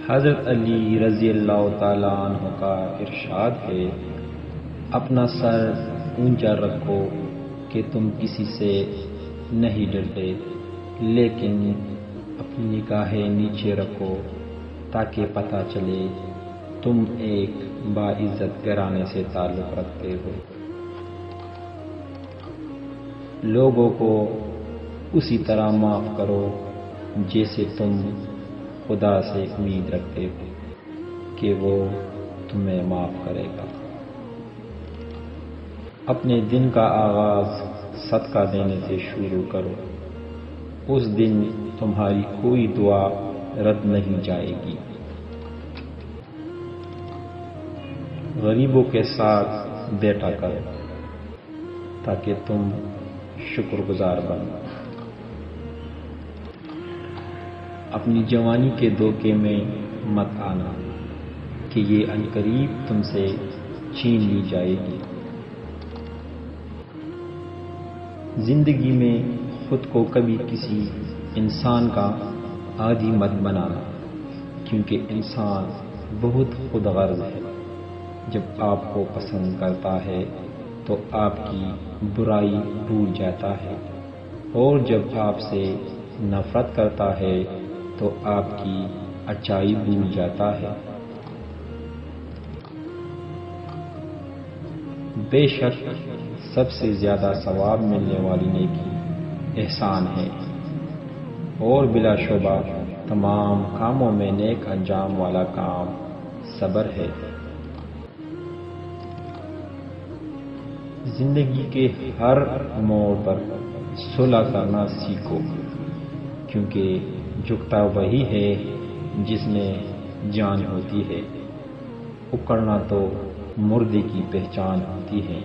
حضرت علی رضی اللہ تعالیٰ عنہ کا ارشاد ہے، اپنا سر اونچا رکھو کہ تم کسی سے نہیں ڈرتے، لیکن اپنی نگاہیں نیچے رکھو تاکہ پتہ چلے تم ایک باعزت گھرانے سے تعلق رکھتے ہو۔ لوگوں کو اسی طرح معاف کرو جیسے تم خدا سے امید رکھتے ہو کہ وہ تمہیں معاف کرے گا۔ اپنے دن کا آغاز صدقہ دینے سے شروع کرو، اس دن تمہاری کوئی دعا رد نہیں جائے گی۔ غریبوں کے ساتھ بیٹھا کرو تاکہ تم شکر گزار بنو۔ اپنی جوانی کے دھوکے میں مت آنا کہ یہ عنقریب تم سے چھین لی جائے گی۔ زندگی میں خود کو کبھی کسی انسان کا عادی مت بنانا، کیونکہ انسان بہت خود غرض ہے۔ جب آپ کو پسند کرتا ہے تو آپ کی برائی بھول جاتا ہے، اور جب آپ سے نفرت کرتا ہے تو آپ کی اچائی بھول جاتا ہے۔ بے شک سب سے زیادہ ثواب ملنے والی نیکی احسان ہے، اور بلا شبہ تمام کاموں میں نیک انجام والا کام صبر ہے۔ زندگی کے ہر موڑ پر صلح کرنا سیکھو، کیونکہ جھکتا وہی ہے جس میں جان ہوتی ہے، اکڑنا تو مردے کی پہچان ہوتی ہے۔